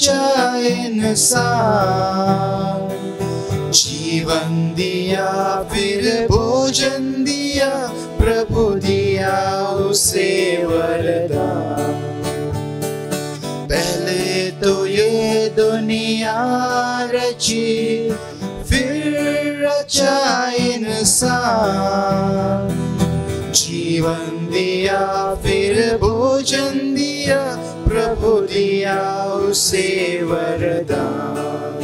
रचा इंसान, जीवन दिया फिर भोजन दिया, प्रभु दिया उसे वरदान। पहले तो ये दुनिया रची, फिर रचा इंसान, जीवन दिया फिर भोजन दिया, प्रभु दिया उसे वरदान।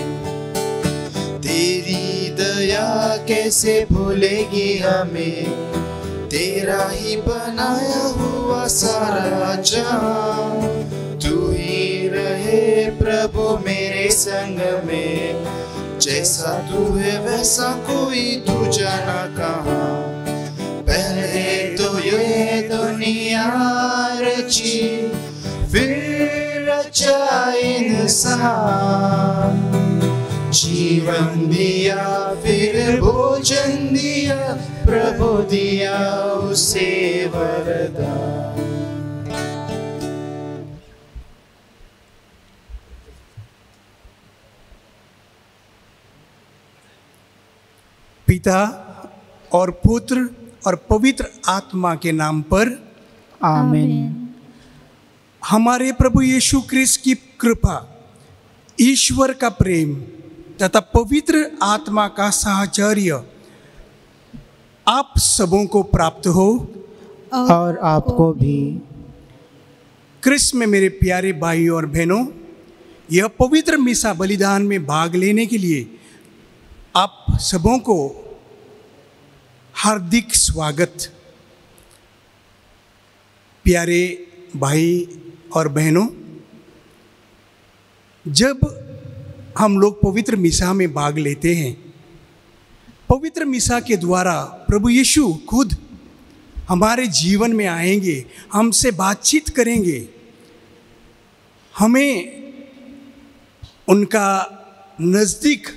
तेरी दया कैसे भूलेगी हमें, तेरा ही बनाया हुआ सारा जहां। तू ही रहे प्रभु मेरे संग में, जैसा तू है वैसा कोई दूजा न कहाँ। पहले तो ये दुनिया रची, फिर रचा इंसान, जीवन दिया फिर भोजन दिया, प्रभु दिया उसे वरदान। पिता और पुत्र और पवित्र आत्मा के नाम पर आमीन। हमारे प्रभु यीशु क्रिस्त की कृपा, ईश्वर का प्रेम तथा पवित्र आत्मा का साहचर्य आप सबों को प्राप्त हो और आपको भी। क्रिस्त में मेरे प्यारे भाइयों और बहनों, यह पवित्र मिसा बलिदान में भाग लेने के लिए आप सबों को हार्दिक स्वागत। प्यारे भाई और बहनों, जब हम लोग पवित्र मिसा में भाग लेते हैं, पवित्र मिसा के द्वारा प्रभु यीशु खुद हमारे जीवन में आएंगे, हमसे बातचीत करेंगे, हमें उनका नज़दीक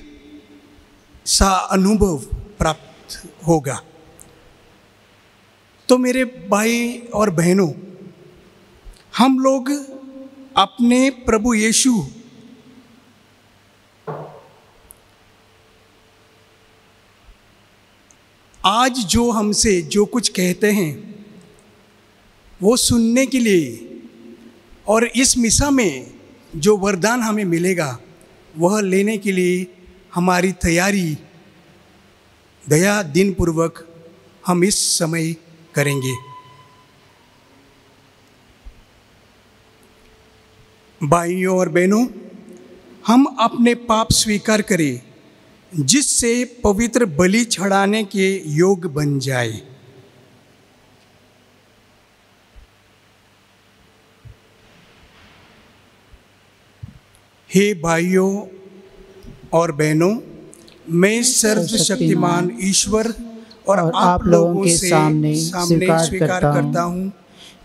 सा अनुभव प्राप्त होगा। तो मेरे भाई और बहनों, हम लोग अपने प्रभु यीशु आज जो हमसे जो कुछ कहते हैं वो सुनने के लिए और इस मिसा में जो वरदान हमें मिलेगा वह लेने के लिए हमारी तैयारी दया दिन पूर्वक हम इस समय करेंगे। भाइयों और बहनों, हम अपने पाप स्वीकार करें जिससे पवित्र बलि चढ़ाने के योग बन जाए। हे भाइयों और बहनों, मैं सर्वशक्तिमान ईश्वर और आप लोगों के सामने स्वीकार करता हूँ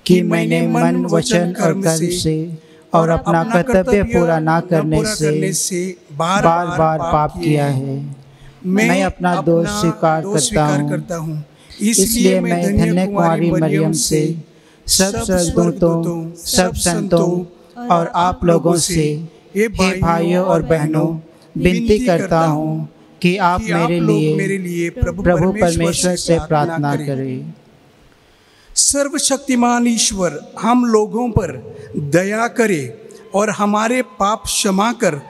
कि मैंने मन, वचन और कर्म से और अपना कर्तव्य पूरा ना करने से बार बार पाप किया है। मैं अपना दोष स्वीकार करता हूँ। इसलिए मैं धन्य कुमारी मरियम से, सब स्वर्गदूतों, सब संतों और आप लोगों से, हे भाइयों और बहनों, विनती करता हूँ कि आप मेरे लिए प्रभु परमेश्वर से प्रार्थना करें। सर्वशक्तिमान ईश्वर हम लोगों पर दया करे और हमारे पाप क्षमा कर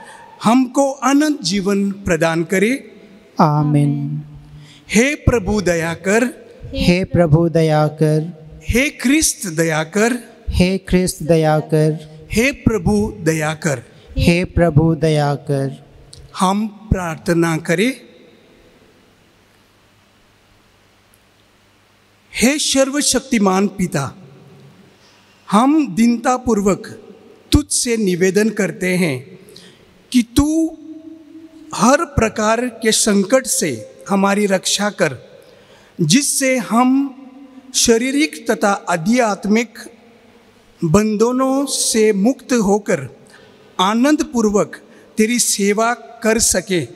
हमको अनंत जीवन प्रदान करे। आमीन। हे प्रभु दया कर, हे प्रभु दया कर, हे ख्रिस्त दया कर, हे ख्रिस्त दया कर, हे प्रभु दया कर, हे प्रभु दया कर। हम प्रार्थना करें। हे सर्वशक्तिमान पिता, हम दीनतापूर्वक तुझसे निवेदन करते हैं कि तू हर प्रकार के संकट से हमारी रक्षा कर, जिससे हम शारीरिक तथा आध्यात्मिक बंधनों से मुक्त होकर आनंद पूर्वक तेरी सेवा कर सके।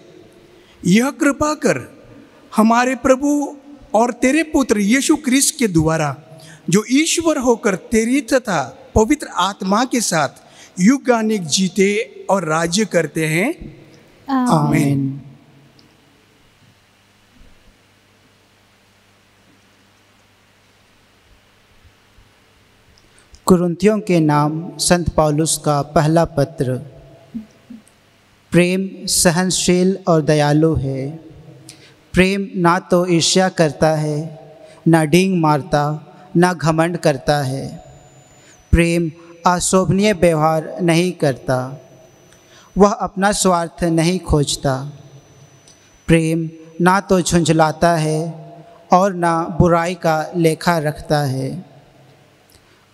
यह कृपा कर हमारे प्रभु और तेरे पुत्र यीशु क्रिस्त के द्वारा, जो ईश्वर होकर तेरी तथा पवित्र आत्मा के साथ युगानिक जीते और राज्य करते हैं। आमीन। कुरिन्थियों के नाम संत पौलुस का पहला पत्र। प्रेम सहनशील और दयालु है। प्रेम ना तो ईर्ष्या करता है, ना डींग मारता, ना घमंड करता है। प्रेम अशोभनीय व्यवहार नहीं करता, वह अपना स्वार्थ नहीं खोजता। प्रेम ना तो झुंझलाता है और ना बुराई का लेखा रखता है।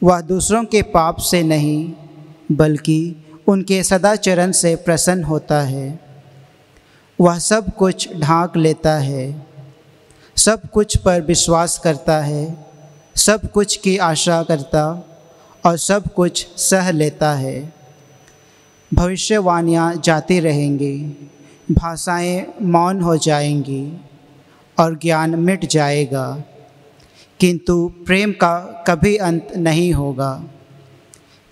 वह दूसरों के पाप से नहीं बल्कि उनके सदाचरण से प्रसन्न होता है। वह सब कुछ ढांक लेता है, सब कुछ पर विश्वास करता है, सब कुछ की आशा करता और सब कुछ सह लेता है। भविष्यवाणियाँ जाती रहेंगी, भाषाएं मौन हो जाएंगी और ज्ञान मिट जाएगा, किंतु प्रेम का कभी अंत नहीं होगा।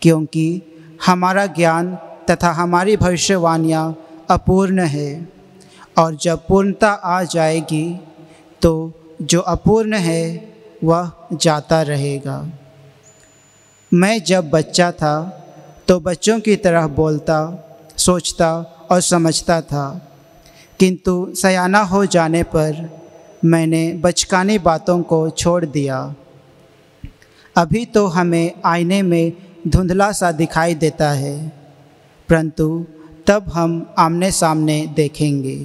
क्योंकि हमारा ज्ञान तथा हमारी भविष्यवाणियाँ अपूर्ण है, और जब पूर्णता आ जाएगी तो जो अपूर्ण है वह जाता रहेगा। मैं जब बच्चा था तो बच्चों की तरह बोलता, सोचता और समझता था, किंतु सयाना हो जाने पर मैंने बचकानी बातों को छोड़ दिया। अभी तो हमें आईने में धुंधला सा दिखाई देता है, परंतु तब हम आमने सामने देखेंगे।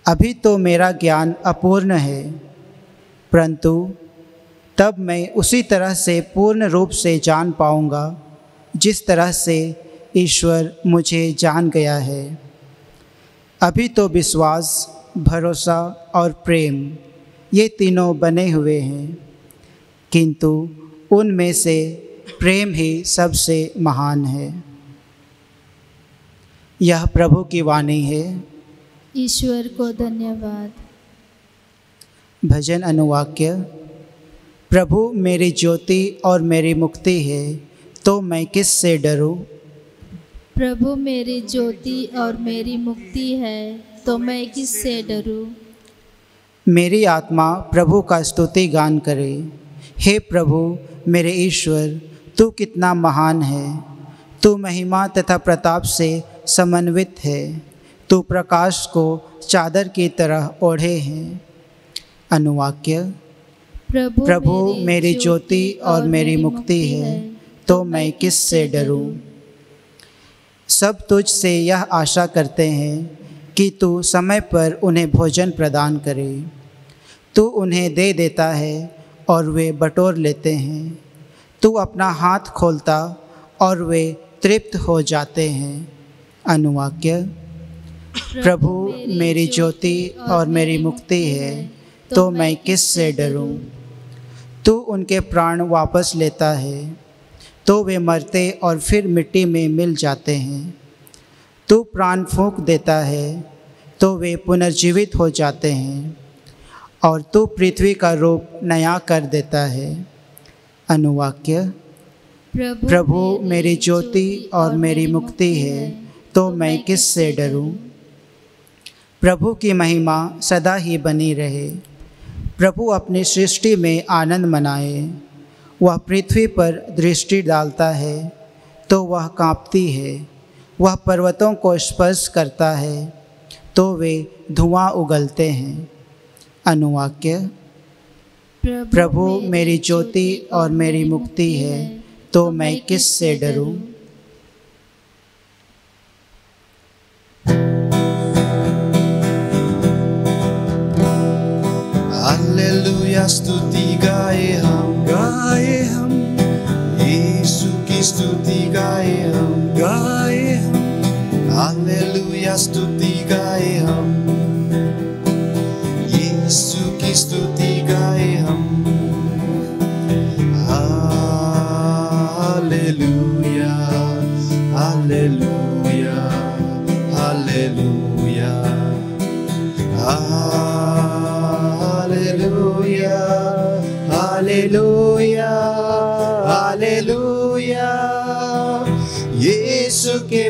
अभी तो मेरा ज्ञान अपूर्ण है, परंतु तब मैं उसी तरह से पूर्ण रूप से जान पाऊंगा जिस तरह से ईश्वर मुझे जान गया है। अभी तो विश्वास, भरोसा और प्रेम ये तीनों बने हुए हैं, किंतु उनमें से प्रेम ही सबसे महान है। यह प्रभु की वाणी है। ईश्वर को धन्यवाद। भजन अनुवाक्य। प्रभु मेरी ज्योति और मेरी मुक्ति है, तो मैं किस से डरूं। प्रभु मेरी ज्योति और मेरी मुक्ति है, तो मैं किससे डरूं। मेरी आत्मा प्रभु का स्तुति गान करे। हे प्रभु मेरे ईश्वर, तू कितना महान है। तू महिमा तथा प्रताप से समन्वित है। तू प्रकाश को चादर की तरह ओढ़े है। अनुवाक्य। प्रभु मेरी ज्योति और मेरी मुक्ति है, तो मैं किस से डरूं। सब तुझ से यह आशा करते हैं कि तू समय पर उन्हें भोजन प्रदान करे। तू उन्हें दे देता है और वे बटोर लेते हैं। तू अपना हाथ खोलता और वे तृप्त हो जाते हैं। अनुवाक्य। प्रभु मेरी ज्योति और मेरी मुक्ति है, तो मैं किस से डरूं। तू उनके प्राण वापस लेता है, तो वे मरते और फिर मिट्टी में मिल जाते हैं। तू प्राण फूंक देता है, तो वे पुनर्जीवित हो जाते हैं, और तू पृथ्वी का रूप नया कर देता है। अनुवाक्य। प्रभु मेरी ज्योति और मेरी मुक्ति है, तो मैं किस से डरूं। प्रभु की महिमा सदा ही बनी रहे। प्रभु अपनी सृष्टि में आनंद मनाए। वह पृथ्वी पर दृष्टि डालता है तो वह कांपती है। वह पर्वतों को स्पर्श करता है तो वे धुआं उगलते हैं। अनुवाक्य। प्रभु मेरी ज्योति और मेरी मुक्ति है, तो मैं किस से डरूं। हालेलुया स्तुति गाए हम यीशु की स्तुति गाए हम हालेलुया स्तुति गाए हम यीशु की स्तुति गाए हम hallelujah hallelujah hallelujah hallelujah hallelujah hallelujah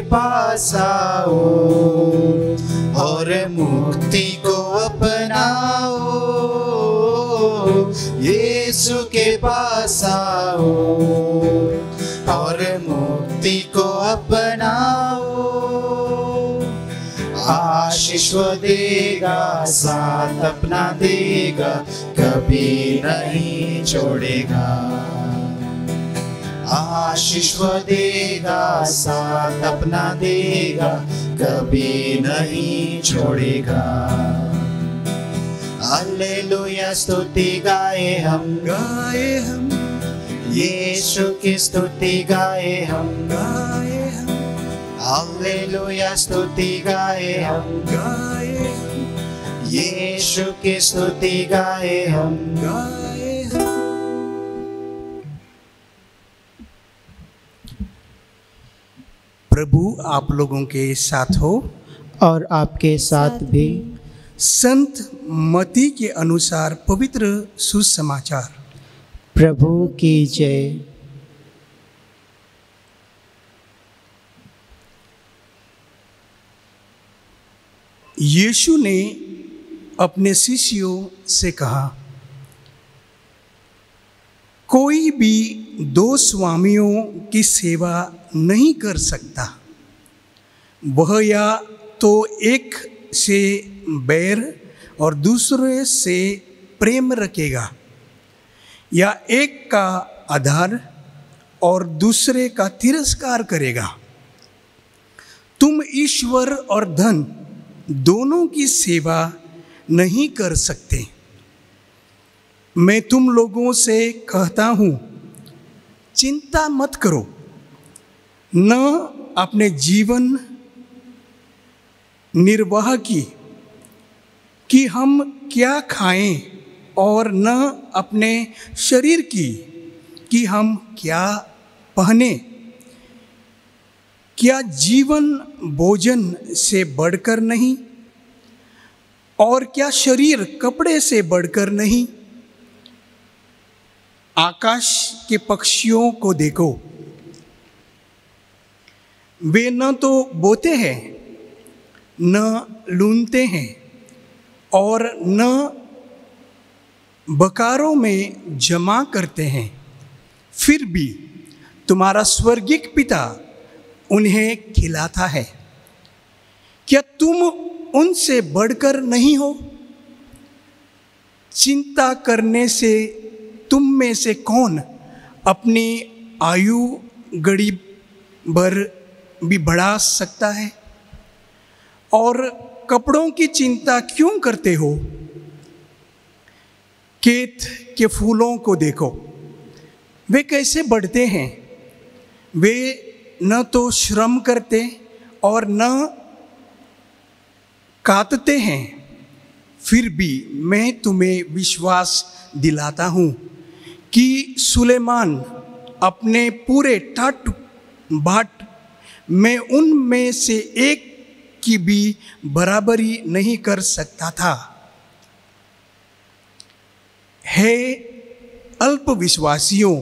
पास आओ और मुक्ति को अपनाओ। यीशु के पास आओ और मुक्ति को अपनाओ। आशीष वो देगा, साथ अपना देगा, कभी नहीं छोड़ेगा। आशीष वो देगा, साथ अपना देगा, कभी नहीं छोड़ेगा। हालेलुया स्तुति गाए हम यीशु की स्तुति गाए हम हालेलुया स्तुति गाए हम यीशु की स्तुति गाए हम। प्रभु आप लोगों के साथ हो और आपके साथ भी। संत मत्ती के अनुसार पवित्र सुसमाचार। प्रभु की जय। यीशु ने अपने शिष्यों से कहा, कोई भी दो स्वामियों की सेवा नहीं कर सकता। वह या तो एक से बैर और दूसरे से प्रेम रखेगा, या एक का आदर और दूसरे का तिरस्कार करेगा। तुम ईश्वर और धन दोनों की सेवा नहीं कर सकते। मैं तुम लोगों से कहता हूँ, चिंता मत करो, न अपने जीवन निर्वाह की कि हम क्या खाएं, और न अपने शरीर की कि हम क्या पहने। क्या जीवन भोजन से बढ़कर नहीं, और क्या शरीर कपड़े से बढ़कर नहीं। आकाश के पक्षियों को देखो, वे न तो बोते हैं, न लूनते हैं, और न बकारों में जमा करते हैं, फिर भी तुम्हारा स्वर्गीय पिता उन्हें खिलाता है। क्या तुम उनसे बढ़कर नहीं हो? चिंता करने से तुम में से कौन अपनी आयु घड़ी भर भी बढ़ा सकता है? और कपड़ों की चिंता क्यों करते हो? खेत के फूलों को देखो, वे कैसे बढ़ते हैं। वे न तो श्रम करते और न काटते हैं, फिर भी मैं तुम्हें विश्वास दिलाता हूँ कि सुलेमान अपने पूरे ठाट बाट में उनमें से एक की भी बराबरी नहीं कर सकता था। हे अल्प विश्वासियों,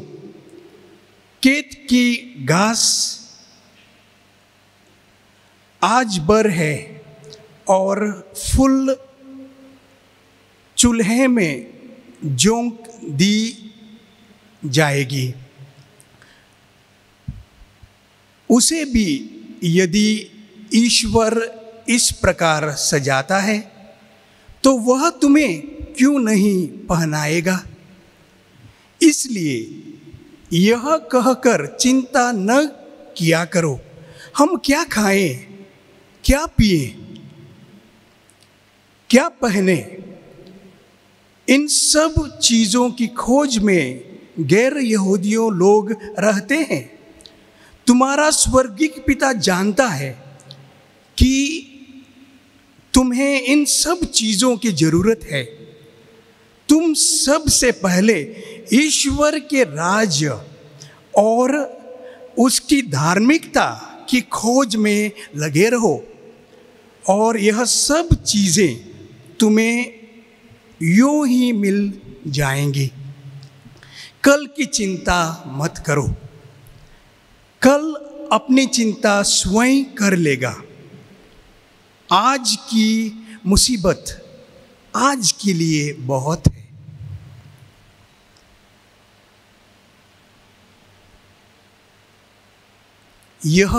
खेत की घास आज भर है और फूल चूल्हे में झोंक दी जाएगी। उसे भी यदि ईश्वर इस प्रकार सजाता है, तो वह तुम्हें क्यों नहीं पहनाएगा। इसलिए यह कहकर चिंता न किया करो, हम क्या खाएं, क्या पिए, क्या पहने। इन सब चीज़ों की खोज में गैर यहूदियों लोग रहते हैं। तुम्हारा स्वर्गीय पिता जानता है कि तुम्हें इन सब चीज़ों की जरूरत है। तुम सबसे पहले ईश्वर के राज्य और उसकी धार्मिकता की खोज में लगे रहो, और यह सब चीज़ें तुम्हें यूं ही मिल जाएंगी। कल की चिंता मत करो, कल अपनी चिंता स्वयं कर लेगा। आज की मुसीबत आज के लिए बहुत है। यह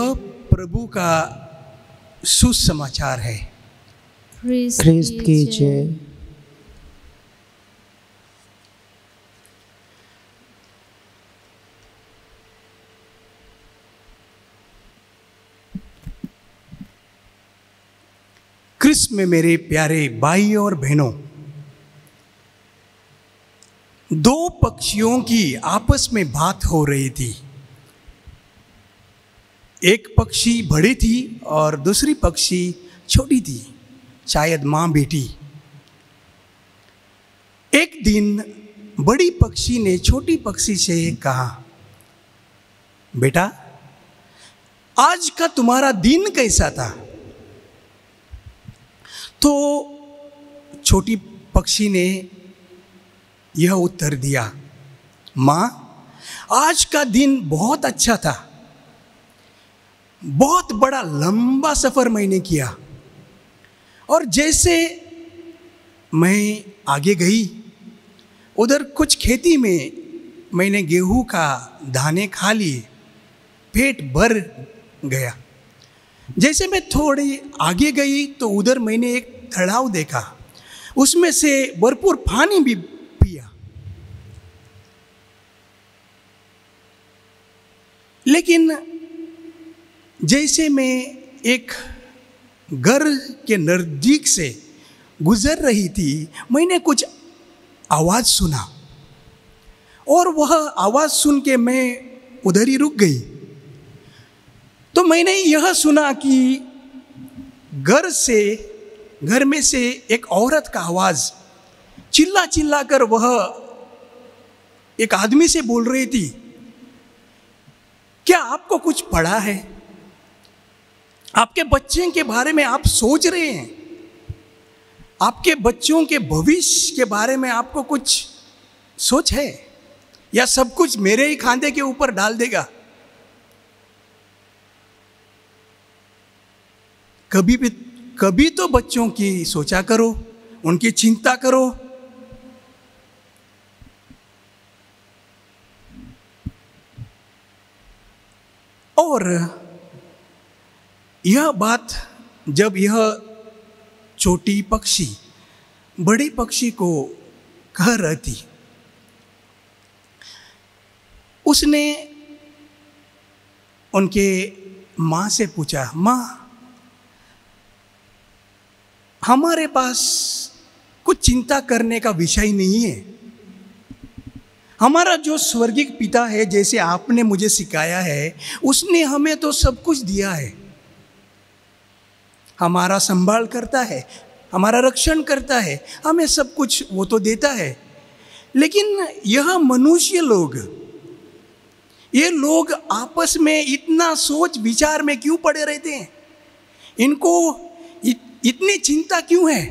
प्रभु का सुसमाचार है। ख्रिस्त की जय। क्रिस्त में मेरे प्यारे भाई और बहनों, दो पक्षियों की आपस में बात हो रही थी। एक पक्षी बड़ी थी और दूसरी पक्षी छोटी थी, शायद माँ बेटी। एक दिन बड़ी पक्षी ने छोटी पक्षी से कहा, बेटा आज का तुम्हारा दिन कैसा था? तो छोटी पक्षी ने यह उत्तर दिया, माँ आज का दिन बहुत अच्छा था। बहुत बड़ा लंबा सफर मैंने किया और जैसे मैं आगे गई उधर कुछ खेती में मैंने गेहूं का दाने खा लिए, पेट भर गया। जैसे मैं थोड़ी आगे गई तो उधर मैंने एक तालाब देखा, उसमें से भरपूर पानी भी पिया। लेकिन जैसे मैं एक घर के नज़दीक से गुजर रही थी, मैंने कुछ आवाज़ सुना और वह आवाज़ सुन के मैं उधर ही रुक गई। तो मैंने यह सुना कि घर में से एक औरत का आवाज़ चिल्ला चिल्ला कर वह एक आदमी से बोल रही थी, क्या आपको कुछ पड़ा है? आपके बच्चे के बारे में आप सोच रहे हैं? आपके बच्चों के भविष्य के बारे में आपको कुछ सोच है या सब कुछ मेरे ही खांधे के ऊपर डाल देगा? कभी तो बच्चों की सोचा करो, उनकी चिंता करो। और यह बात जब यह छोटी पक्षी बड़ी पक्षी को कह रही थी, उसने उनके माँ से पूछा, माँ हमारे पास कुछ चिंता करने का विषय नहीं है। हमारा जो स्वर्गीय पिता है, जैसे आपने मुझे सिखाया है, उसने हमें तो सब कुछ दिया है। हमारा संभाल करता है, हमारा रक्षण करता है, हमें सब कुछ वो तो देता है। लेकिन यह मनुष्य लोग, ये लोग आपस में इतना सोच विचार में क्यों पड़े रहते हैं? इनको इतनी चिंता क्यों है?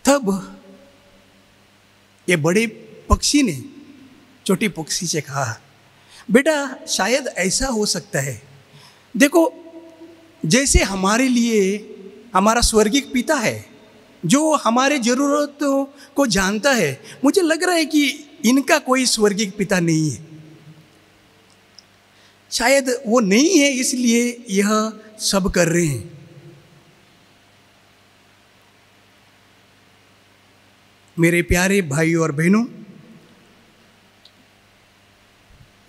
तब ये बड़े पक्षी ने छोटी पक्षी से कहा, बेटा शायद ऐसा हो सकता है, देखो जैसे हमारे लिए हमारा स्वर्गीय पिता है जो हमारे ज़रूरतों को जानता है, मुझे लग रहा है कि इनका कोई स्वर्गीय पिता नहीं है। शायद वो नहीं है, इसलिए यह सब कर रहे हैं। मेरे प्यारे भाई और बहनों,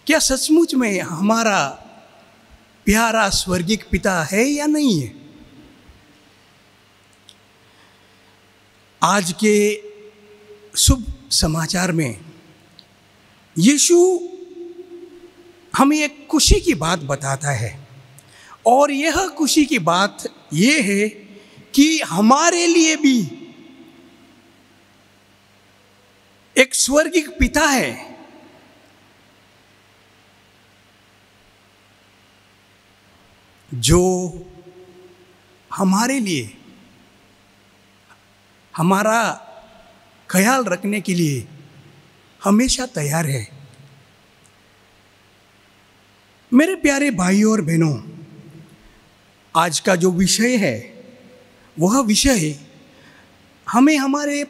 क्या सचमुच में हमारा प्यारा स्वर्गीय पिता है या नहीं है? आज के शुभ समाचार में यीशु हमें एक खुशी की बात बताता है, और यह खुशी की बात यह है कि हमारे लिए भी एक स्वर्गीय पिता है जो हमारे लिए, हमारा ख्याल रखने के लिए हमेशा तैयार है। मेरे प्यारे भाइयों और बहनों, आज का जो विषय है वह विषय हमें हमारे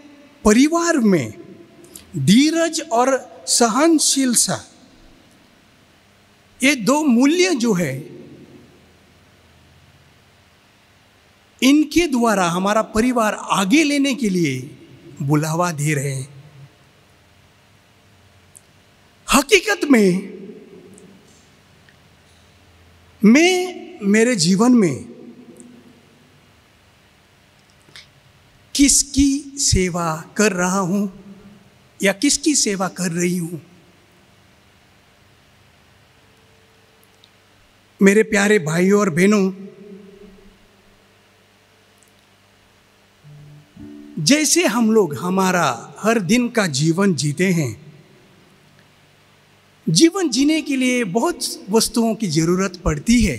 परिवार में धीरज और सहनशीलता, ये दो मूल्य जो है, इनके द्वारा हमारा परिवार आगे लेने के लिए बुलावा दे रहे हैं। हकीकत में मैं मेरे जीवन में किसकी सेवा कर रहा हूं या किसकी सेवा कर रही हूं? मेरे प्यारे भाइयों और बहनों, जैसे हम लोग हमारा हर दिन का जीवन जीते हैं, जीवन जीने के लिए बहुत वस्तुओं की जरूरत पड़ती है।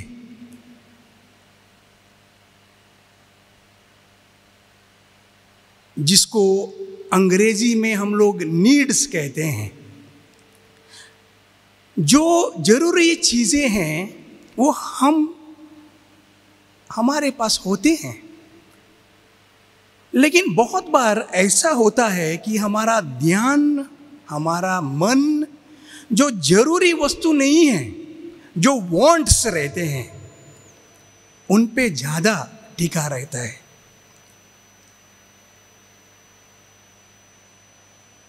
जिसको अंग्रेजी में हम लोग नीड्स कहते हैं। जो जरूरी चीजें हैं वो हमारे पास होते हैं, लेकिन बहुत बार ऐसा होता है कि हमारा ध्यान, हमारा मन जो जरूरी वस्तु नहीं है, जो वांट्स रहते हैं, उन पे ज्यादा टिका रहता है।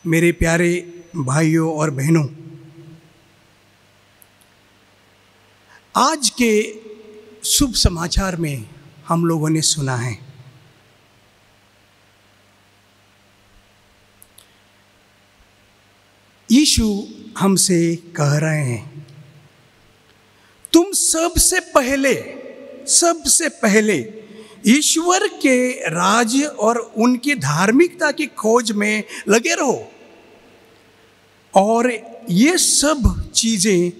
मेरे प्यारे भाइयों और बहनों, आज के शुभ समाचार में हम लोगों ने सुना है यीशु हमसे कह रहे हैं, तुम सबसे पहले ईश्वर के राज्य और उनकी धार्मिकता की खोज में लगे रहो और ये सब चीजें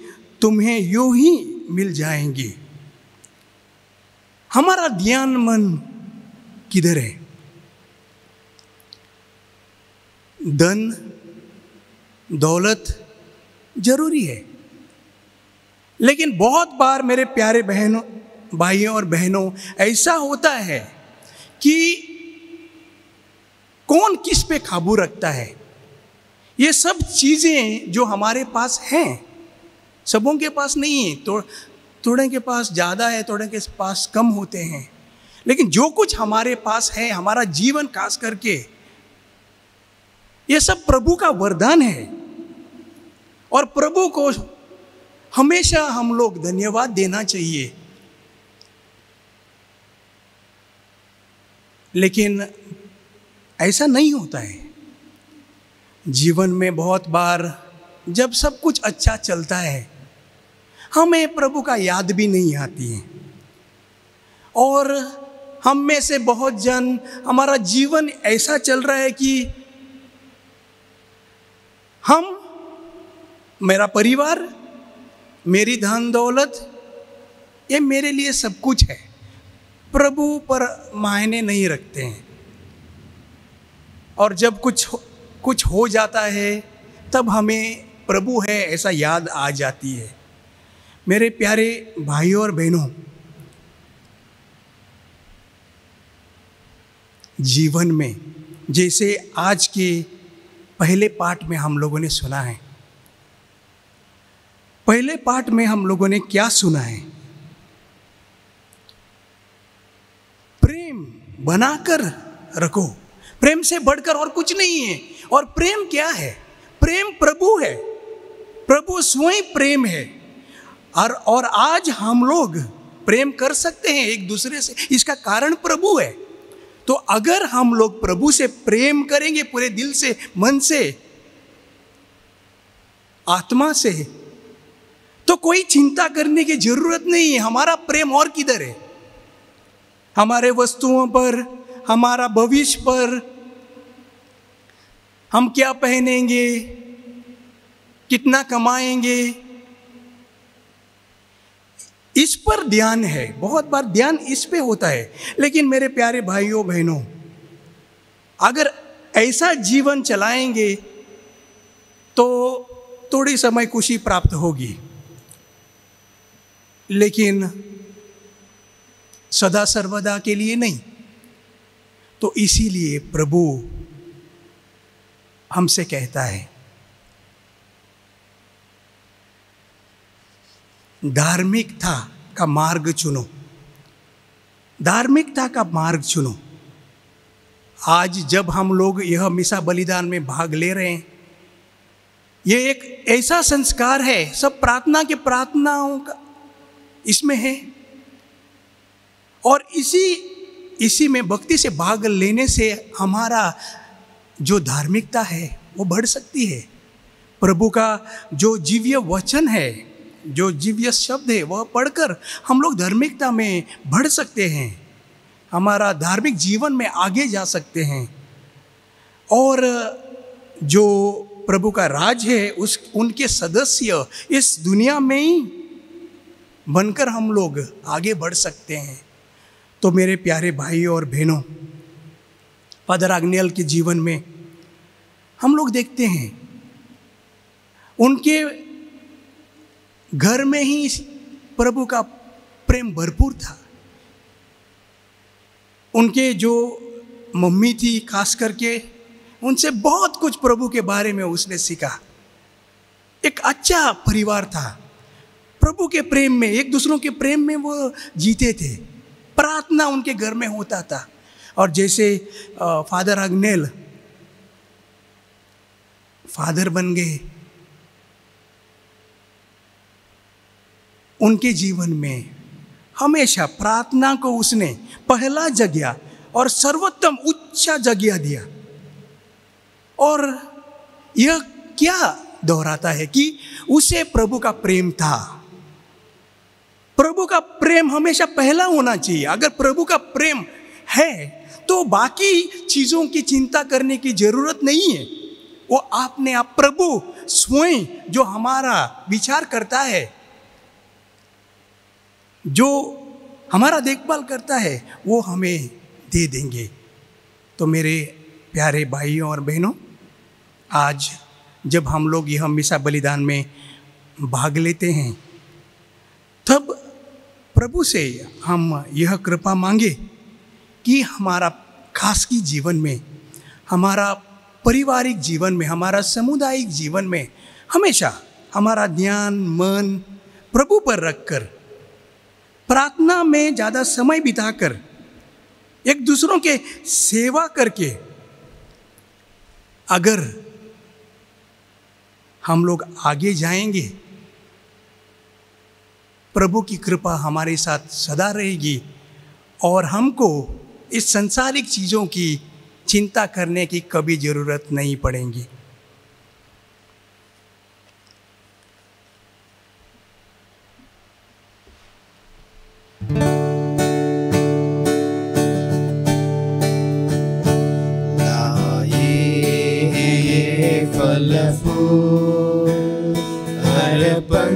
तुम्हें यूं ही मिल जाएंगी। हमारा ध्यान मन किधर है? धन दौलत जरूरी है, लेकिन बहुत बार मेरे प्यारे भाइयों और बहनों, ऐसा होता है कि कौन किस पे काबू रखता है। ये सब चीजें जो हमारे पास हैं, सबों के पास नहीं है, थोड़े के पास ज़्यादा है, थोड़े के पास कम होते हैं, लेकिन जो कुछ हमारे पास है, हमारा जीवन खास करके, ये सब प्रभु का वरदान है और प्रभु को हमेशा हम लोग धन्यवाद देना चाहिए। लेकिन ऐसा नहीं होता है। जीवन में बहुत बार जब सब कुछ अच्छा चलता है, हमें प्रभु का याद भी नहीं आती है और हम में से बहुत जन, हमारा जीवन ऐसा चल रहा है कि मेरा परिवार, मेरी धन दौलत, ये मेरे लिए सब कुछ है, प्रभु पर मायने नहीं रखते हैं। और जब कुछ हो जाता है तब हमें प्रभु है ऐसा याद आ जाती है। मेरे प्यारे भाइयों और बहनों, जीवन में जैसे आज के पहले पाठ में हम लोगों ने सुना है, पहले पाठ में हम लोगों ने क्या सुना है? प्रेम बनाकर रखो, प्रेम से बढ़कर और कुछ नहीं है। और प्रेम क्या है? प्रेम प्रभु है, प्रभु स्वयं प्रेम है। और आज हम लोग प्रेम कर सकते हैं एक दूसरे से, इसका कारण प्रभु है। तो अगर हम लोग प्रभु से प्रेम करेंगे पूरे दिल से, मन से, आत्मा से, तो कोई चिंता करने की जरूरत नहीं है। हमारा प्रेम और किधर है? हमारे वस्तुओं पर, हमारा भविष्य पर, हम क्या पहनेंगे, कितना कमाएंगे, इस पर ध्यान है। बहुत बार ध्यान इस पे होता है। लेकिन मेरे प्यारे भाइयों बहनों, अगर ऐसा जीवन चलाएंगे तो थोड़ी समय खुशी प्राप्त होगी, लेकिन सदा सर्वदा के लिए नहीं। तो इसीलिए प्रभु हमसे कहता है, धार्मिकता का मार्ग चुनो, धार्मिकता का मार्ग चुनो। आज जब हम लोग यह मिसा बलिदान में भाग ले रहे हैं, यह एक ऐसा संस्कार है, सब प्रार्थना के प्रार्थनाओं का इसमें है, और इसी में भक्ति से भाग लेने से हमारा जो धार्मिकता है वो बढ़ सकती है। प्रभु का जो जीव्य वचन है, जो जीव्य शब्द है, वह पढ़कर हम लोग धार्मिकता में बढ़ सकते हैं, हमारा धार्मिक जीवन में आगे जा सकते हैं, और जो प्रभु का राज है उनके सदस्य इस दुनिया में ही बनकर हम लोग आगे बढ़ सकते हैं। तो मेरे प्यारे भाई और बहनों, फादर आग्नेल के जीवन में हम लोग देखते हैं, उनके घर में ही प्रभु का प्रेम भरपूर था। उनके जो मम्मी थी, खास करके उनसे बहुत कुछ प्रभु के बारे में उसने सीखा। एक अच्छा परिवार था, प्रभु के प्रेम में, एक दूसरों के प्रेम में वो जीते थे, प्रार्थना उनके घर में होता था। और जैसे फादर आग्नेल फादर बन गए, उनके जीवन में हमेशा प्रार्थना को उसने पहला जगह और सर्वोत्तम उच्च जगह दिया। और यह क्या दोहराता है कि उसे प्रभु का प्रेम था। प्रभु का प्रेम हमेशा पहला होना चाहिए। अगर प्रभु का प्रेम है तो बाकी चीज़ों की चिंता करने की जरूरत नहीं है। वो आपने आप प्रभु स्वयं जो हमारा विचार करता है, जो हमारा देखभाल करता है, वो हमें दे देंगे। तो मेरे प्यारे भाइयों और बहनों, आज जब हम लोग यह मिसा बलिदान में भाग लेते हैं, तब प्रभु से हम यह कृपा मांगे कि हमारा खास की जीवन में, हमारा पारिवारिक जीवन में, हमारा सामुदायिक जीवन में हमेशा हमारा ध्यान मन प्रभु पर रखकर, प्रार्थना में ज़्यादा समय बिताकर, एक दूसरों के सेवा करके, अगर हम लोग आगे जाएंगे, प्रभु की कृपा हमारे साथ सदा रहेगी और हमको इस संसारिक चीज़ों की चिंता करने की कभी ज़रूरत नहीं पड़ेगी। फल फूल अर्पण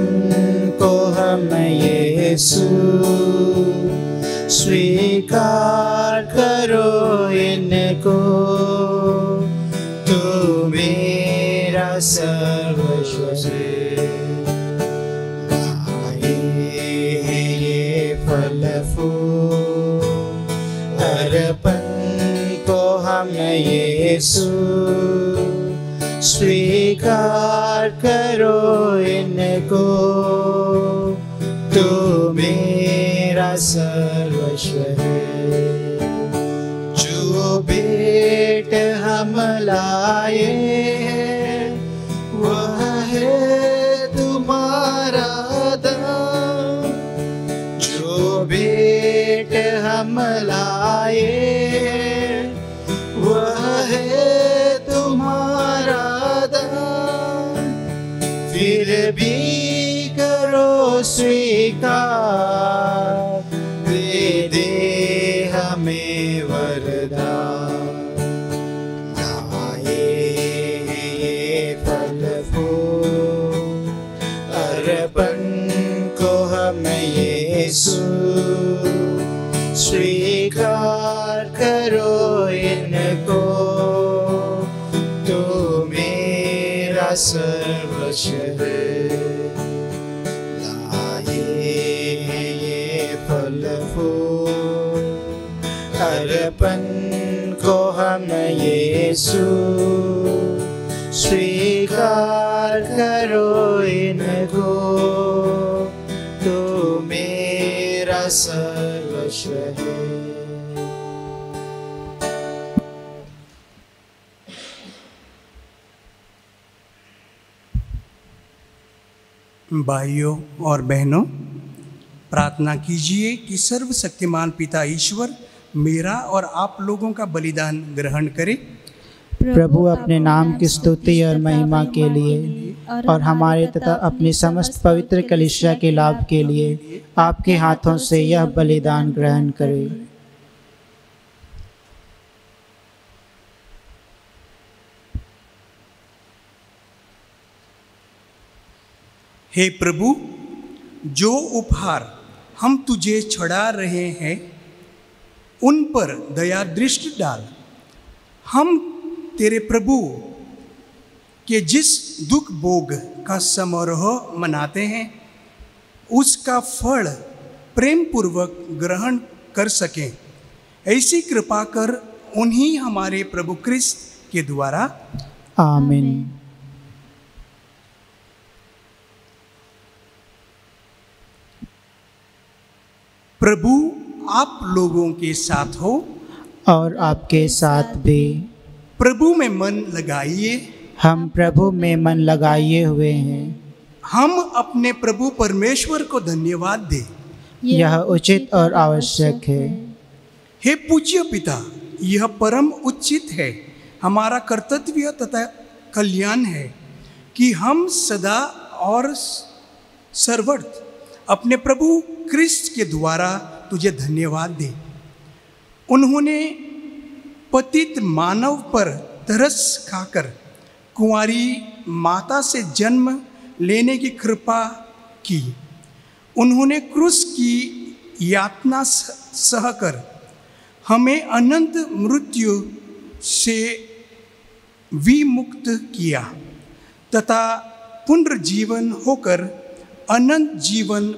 को हम यीशु स्वीकार करो इनको, तू मेरा सर्वस्व लाए ये फल फूल अर्पण को हम यीशु स्वीकार करो इनको, तू मेरा सर्वस्व है। जो भेंट हम लाए हैं वह है तुम्हारा दान। जो भेंट हम लाए हैं वह है तुम्हारा दान। फिर भी करो स्वीकार, दे दे हमें वरदान। लाए ये फल फूल अर्पण को हम यीशु स्वीकार करो इनको, तू मेरा सर्वस्व है। लाए फल फूल अर्पण को हम यीशु स्वीकार करो इनको, तू मेरा सर्वस्व है। भाइयों और बहनों, प्रार्थना कीजिए कि सर्वशक्तिमान पिता ईश्वर मेरा और आप लोगों का बलिदान ग्रहण करे। प्रभु अपने नाम की स्तुति और महिमा के लिए और हमारे तथा अपनी समस्त पवित्र कलीसिया के लाभ के लिए आपके हाथों से यह बलिदान ग्रहण करे। हे प्रभु, जो उपहार हम तुझे चढ़ा रहे हैं उन पर दया दृष्टि डाल। हम तेरे प्रभु के जिस दुख भोग का समारोह मनाते हैं उसका फल प्रेम पूर्वक ग्रहण कर सकें, ऐसी कृपा कर उन्हीं हमारे प्रभु क्रिस्त के द्वारा। आमीन। प्रभु आप लोगों के साथ हो और आपके साथ भी। प्रभु में मन लगाइए। हम प्रभु में मन लगाए हुए हैं। हम अपने प्रभु परमेश्वर को धन्यवाद दें। यह उचित और आवश्यक है। हे पूज्य पिता, यह परम उचित है, हमारा कर्तव्य तथा कल्याण है कि हम सदा और सर्वत्र अपने प्रभु क्रिस्त के द्वारा तुझे धन्यवाद दें। उन्होंने पतित मानव पर तरस खाकर कुंवारी माता से जन्म लेने की कृपा की। उन्होंने क्रूस की यातना सहकर हमें अनंत मृत्यु से विमुक्त किया तथा पुनर्जीवन होकर अनंत जीवन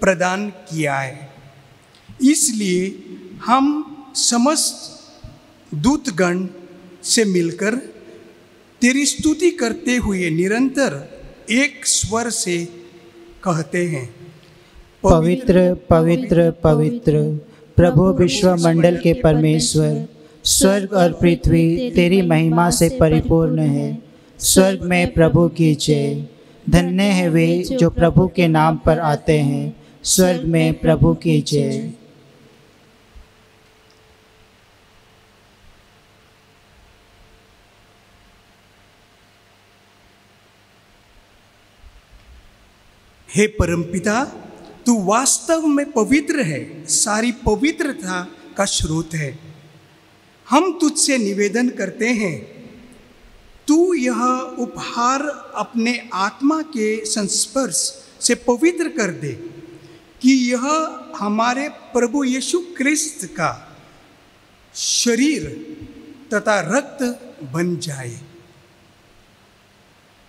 प्रदान किया है। इसलिए हम समस्त दूतगण से मिलकर तेरी स्तुति करते हुए निरंतर एक स्वर से कहते हैं, पवित्र पवित्र पवित्र प्रभु विश्वमंडल के परमेश्वर, स्वर्ग और पृथ्वी तेरी महिमा से परिपूर्ण है। स्वर्ग में प्रभु की जय। धन्य है वे जो प्रभु के नाम पर आते हैं। स्वर्ग में प्रभु की जय। हे परमपिता, तू वास्तव में पवित्र है, सारी पवित्रता का स्रोत है। हम तुझसे निवेदन करते हैं, तू यह उपहार अपने आत्मा के संस्पर्श से पवित्र कर दे कि यह हमारे प्रभु यीशु क्रिस्त का शरीर तथा रक्त बन जाए।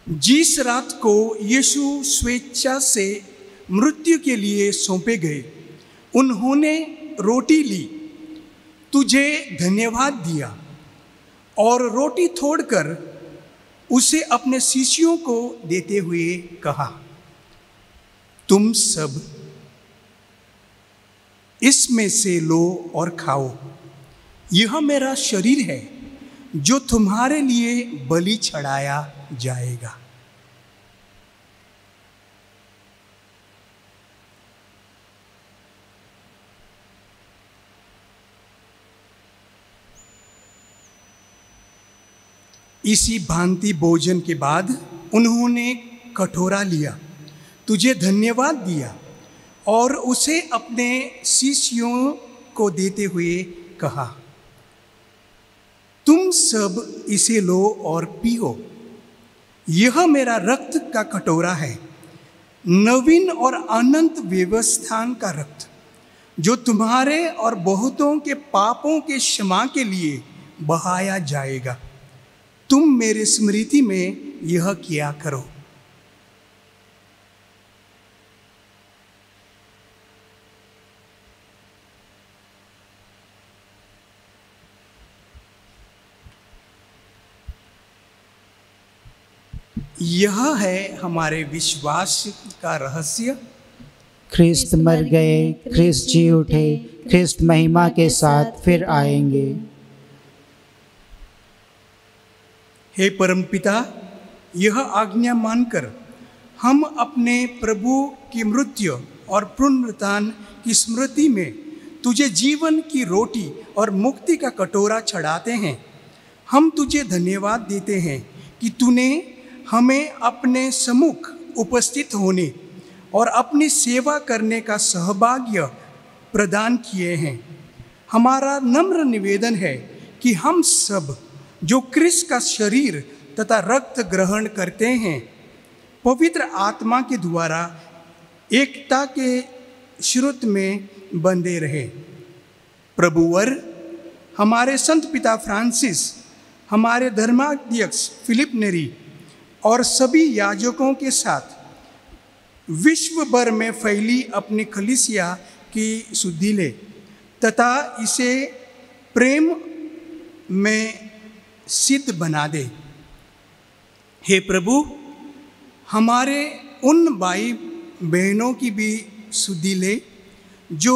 जिस रात को यीशु स्वेच्छा से मृत्यु के लिए सौंपे गए, उन्होंने रोटी ली, तुझे धन्यवाद दिया और रोटी तोड़कर उसे अपने शिष्यों को देते हुए कहा, तुम सब इसमें से लो और खाओ। यह मेरा शरीर है जो तुम्हारे लिए बलि चढ़ाया जाएगा। इसी भांति भोजन के बाद उन्होंने कटोरा लिया, तुझे धन्यवाद दिया और उसे अपने शिष्यों को देते हुए कहा, तुम सब इसे लो और पियो। यह मेरा रक्त का कटोरा है, नवीन और अनंत व्यवस्थान का रक्त, जो तुम्हारे और बहुतों के पापों के क्षमा के लिए बहाया जाएगा। तुम मेरे स्मृति में यह किया करो। यह है हमारे विश्वास का रहस्य। ख्रिस्त मर गए, ख्रिस्त जी उठे, ख्रिस्त महिमा के साथ फिर आएंगे। हे परमपिता, यह आज्ञा मानकर हम अपने प्रभु की मृत्यु और पुनरुत्थान की स्मृति में तुझे जीवन की रोटी और मुक्ति का कटोरा चढ़ाते हैं। हम तुझे धन्यवाद देते हैं कि तूने हमें अपने सम्मुख उपस्थित होने और अपनी सेवा करने का सौभाग्य प्रदान किए हैं। हमारा नम्र निवेदन है कि हम सब जो क्रिस्त का शरीर तथा रक्त ग्रहण करते हैं, पवित्र आत्मा के द्वारा एकता के श्रुत में बंधे रहे। प्रभुवर हमारे संत पिता फ्रांसिस, हमारे धर्माध्यक्ष फिलिप नेरी और सभी याजकों के साथ विश्व भर में फैली अपनी कलीसिया की शुद्धि ले तथा इसे प्रेम में सिद्ध बना दे। हे प्रभु, हमारे उन भाई बहनों की भी शुद्धि ले जो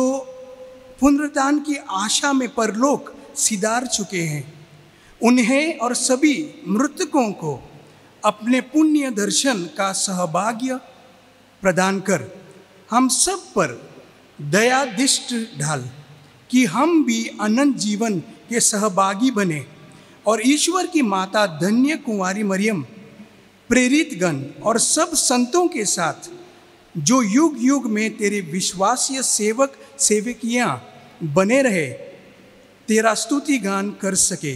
पुनरुत्थान की आशा में परलोक सिधार चुके हैं। उन्हें और सभी मृतकों को अपने पुण्य दर्शन का सौभाग्य प्रदान कर हम सब पर दया दृष्टि डाल कि हम भी अनंत जीवन के सहभागी बने और ईश्वर की माता धन्य कुंवारी मरियम, प्रेरित गण और सब संतों के साथ जो युग युग में तेरे विश्वासीय सेवक सेवकियां बने रहे, तेरा स्तुति गान कर सके,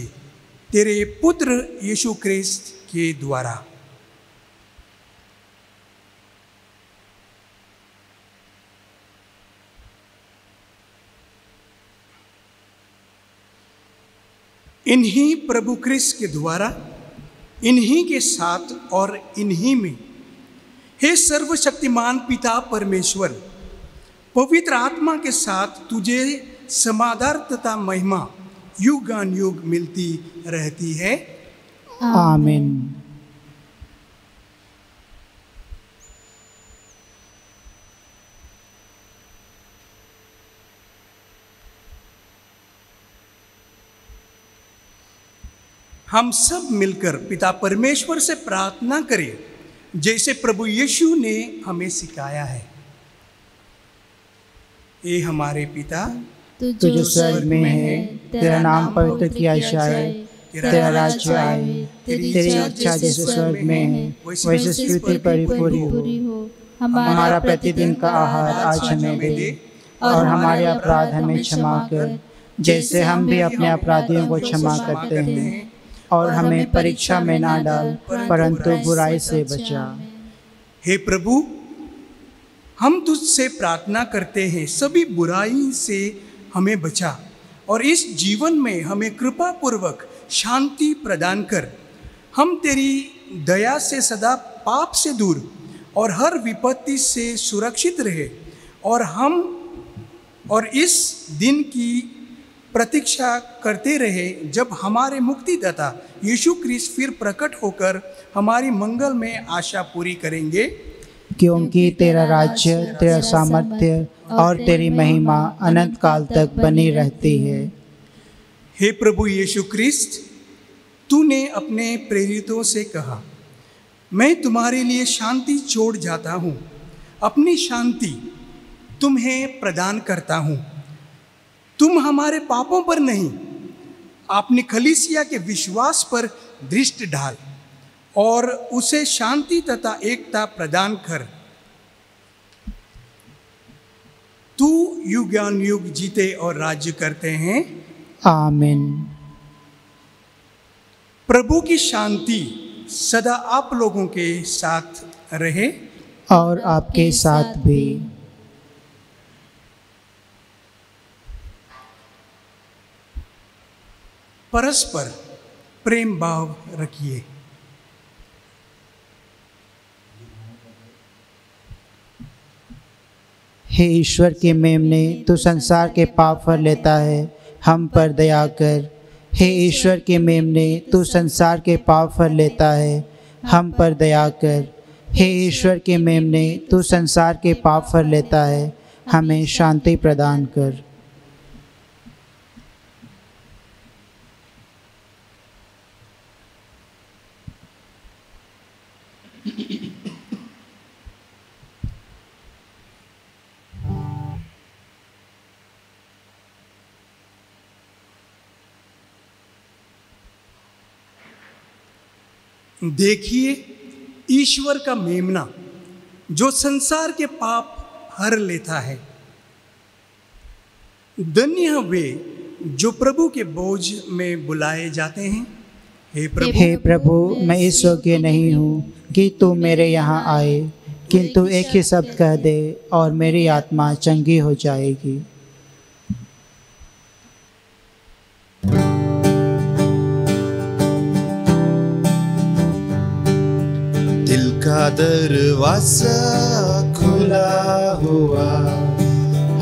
तेरे पुत्र यीशु क्रिस्त के द्वारा। इन्हीं प्रभु क्रिस्त के द्वारा, इन्हीं के साथ और इन्हीं में, हे सर्वशक्तिमान पिता परमेश्वर, पवित्र आत्मा के साथ तुझे समाधान तथा महिमा युगानुयुग मिलती रहती है। आमीन। हम सब मिलकर पिता परमेश्वर से प्रार्थना करें जैसे प्रभु यीशु ने हमें सिखाया है। ये हमारे पिता, तू जो स्वर्ग में है, तेरा नाम पवित्र किया जाए, तेरा राज्य आए, तेरी इच्छा जैसे स्वर्ग में है वैसे पृथ्वी पर पूरी हो। हमारा प्रतिदिन का आहार आज हमें दे और हमारे अपराध हमें क्षमा कर जैसे हम भी अपने अपराधियों को क्षमा करते हैं, और हमें परीक्षा में ना डाल परंतु बुराई से बचा। हे प्रभु, हम तुझसे प्रार्थना करते हैं सभी बुराई से हमें बचा और इस जीवन में हमें कृपा पूर्वक शांति प्रदान कर। हम तेरी दया से सदा पाप से दूर और हर विपत्ति से सुरक्षित रहे और इस दिन की प्रतीक्षा करते रहे जब हमारे मुक्तिदाता यीशु क्रिस्त फिर प्रकट होकर हमारी मंगल में आशा पूरी करेंगे। क्योंकि तेरा राज्य, तेरा सामर्थ्य और तेरी महिमा अनंत काल तक बनी रहती है। हे प्रभु यीशु क्रिस्त, तूने अपने प्रेरितों से कहा, मैं तुम्हारे लिए शांति छोड़ जाता हूँ, अपनी शांति तुम्हें प्रदान करता हूँ। तुम हमारे पापों पर नहीं, अपनी कलीसिया के विश्वास पर दृष्टि डाल और उसे शांति तथा एकता प्रदान कर। तू युगानुयुग जीते और राज्य करते हैं। आमीन। प्रभु की शांति सदा आप लोगों के साथ रहे और आपके साथ भी। परस्पर प्रेम भाव रखिए। हे ईश्वर के मेमने, तू संसार के पाप पर लेता है, हम पर दया कर। हे ईश्वर के मेमने, तू संसार के पाप पर लेता है, हम पर दया कर। हे ईश्वर के मेमने, तू संसार के पाप फर लेता है, हमें शांति प्रदान कर। देखिए ईश्वर का मेमना जो संसार के पाप हर लेता है। धन्य वे जो प्रभु के बोझ में बुलाए जाते हैं। हे प्रभु, मैं इस योग्य नहीं हूँ कि तू मेरे यहाँ आए, किंतु एक ही शब्द कह दे और मेरी आत्मा चंगी हो जाएगी। दिल का दरवाजा खुला हुआ,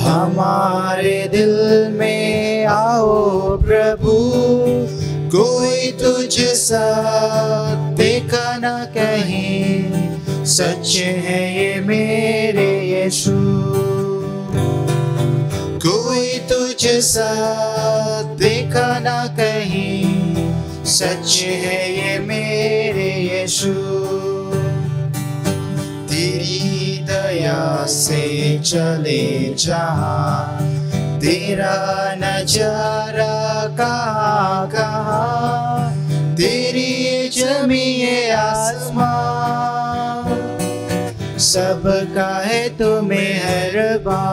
हमारे दिल में आओ प्रभु। कोई तुझसा देखा न कहीं, सच है ये मेरे यीशु। कोई तुझसा देखा न कहीं, सच है ये मेरे यीशु। तेरी दया से चले जहाँ, तेरा नजारा कहाँ कहाँ। तेरी जमीए आसमां, सबका है तू मेहरबान।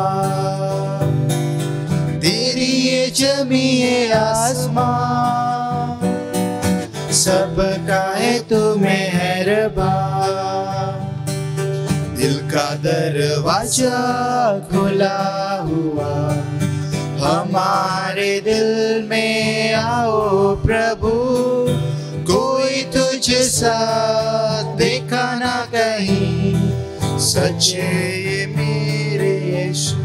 तेरी ये जमीए आसमां, सबका है तू मेहरबान। दिल का दरवाजा खुला हुआ, हमारे दिल में आओ प्रभु। कोई तुझसा देखा ना कहीं, सच है ये मेरे यीशु।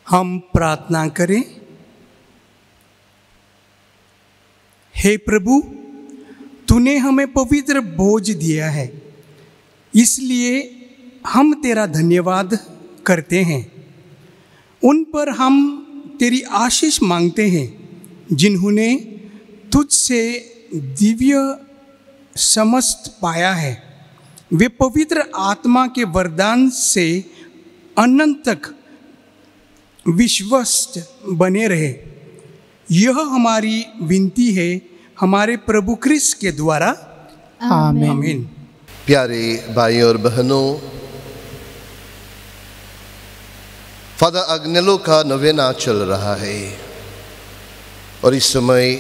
हम प्रार्थना करें। हे प्रभु, तूने हमें पवित्र बोझ दिया है, इसलिए हम तेरा धन्यवाद करते हैं। उन पर हम तेरी आशीष मांगते हैं जिन्होंने तुझसे दिव्य समस्त पाया है। वे पवित्र आत्मा के वरदान से अनंत तक विश्वस्त बने रहे। यह हमारी विनती है हमारे प्रभु क्रिस्त के द्वारा, आमीन। आमीन। प्यारे भाई और बहनों, फादर अग्नेलो का नवेना चल रहा है और इस समय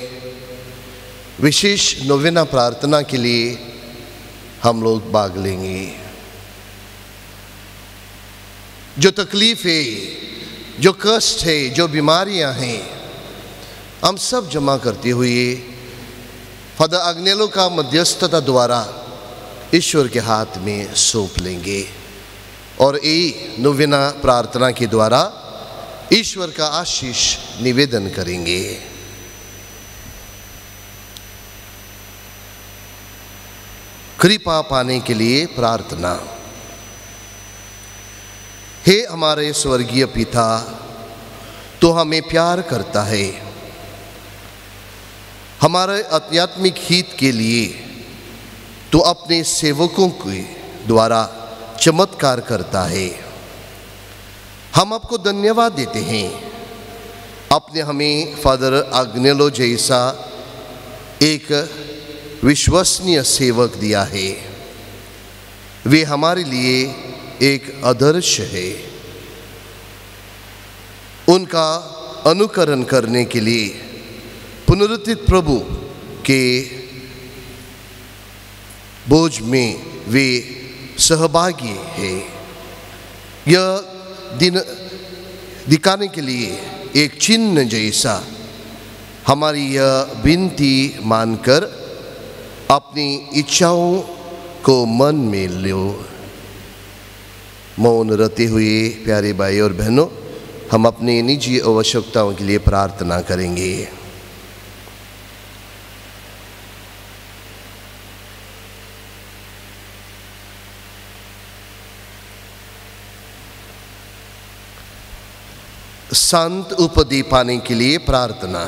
विशेष नवेना प्रार्थना के लिए हम लोग भाग लेंगे। जो तकलीफ है, जो कष्ट है, जो बीमारियां हैं, हम सब जमा करते हुए फादर अग्नेलो का मध्यस्थता द्वारा ईश्वर के हाथ में सौंप लेंगे और ये नवेना प्रार्थना के द्वारा ईश्वर का आशीष निवेदन करेंगे। कृपा पाने के लिए प्रार्थना। हे हमारे स्वर्गीय पिता, तो हमें प्यार करता है। हमारे आध्यात्मिक हित के लिए तो अपने सेवकों के द्वारा चमत्कार करता है। हम आपको धन्यवाद देते हैं, आपने हमें फादर अग्नेलो जैसा एक विश्वसनीय सेवक दिया है। वे हमारे लिए एक आदर्श है। उनका अनुकरण करने के लिए पुनरुत्थित प्रभु के बोझ में वे सहभागी हैं। यह दिन दिखाने के लिए एक चिन्ह जैसा हमारी यह विनती मानकर अपनी इच्छाओं को मन में लो। मौन रहते हुए प्यारे भाई और बहनों, हम अपनी निजी आवश्यकताओं के लिए प्रार्थना करेंगे। शांत उपदे पाने के लिए प्रार्थना।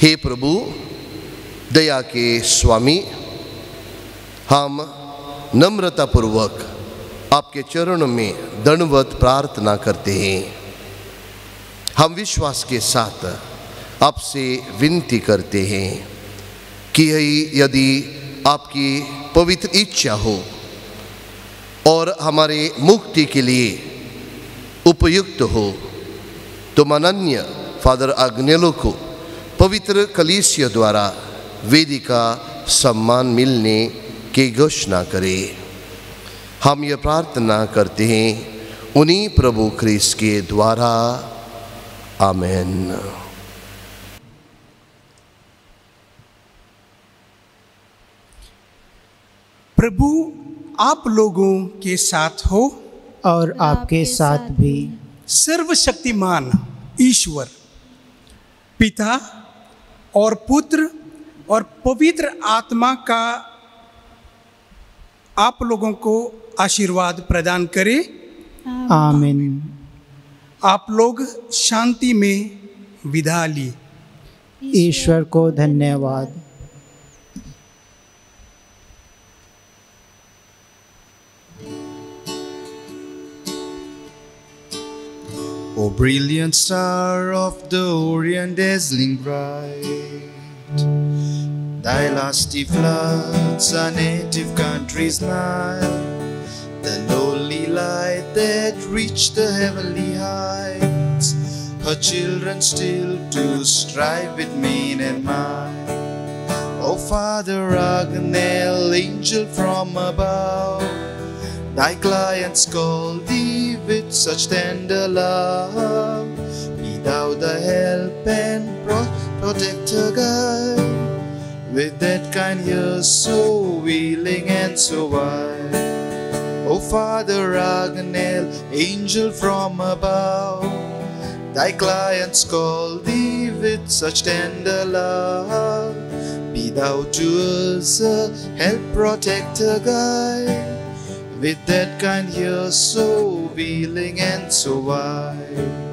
हे प्रभु दया के स्वामी, हम नम्रतापूर्वक आपके चरणों में दंडवत प्रार्थना करते हैं। हम विश्वास के साथ आपसे विनती करते हैं कि यदि आपकी पवित्र इच्छा हो और हमारे मुक्ति के लिए उपयुक्त हो तो माननीय फादर अग्नेलो को पवित्र कलीसिया द्वारा वेदी का सम्मान मिलने की घोषणा करें। हम यह प्रार्थना करते हैं उन्हीं प्रभु ख्रीस्त के द्वारा, आमेन। प्रभु आप लोगों के साथ हो और आपके साथ भी। सर्वशक्तिमान ईश्वर पिता और पुत्र और पवित्र आत्मा का आप लोगों को आशीर्वाद प्रदान करे, आमीन। आप लोग शांति में विदा ली। ईश्वर को धन्यवाद। O brilliant star of the Orient, dazzling bright, thy lusty floods our native country's night, the lowly light that reached the heavenly heights, her children still to strive with mean and might. O Father Agnel, angel from above, thy clients call thee with such tender love. Be thou the help and protector guide, with that kind ear so willing and so wide. O Father Agnel, angel from above, thy clients call thee with such tender love. Be thou to us a help, protector, guide, with that kind ear so willing and so wide.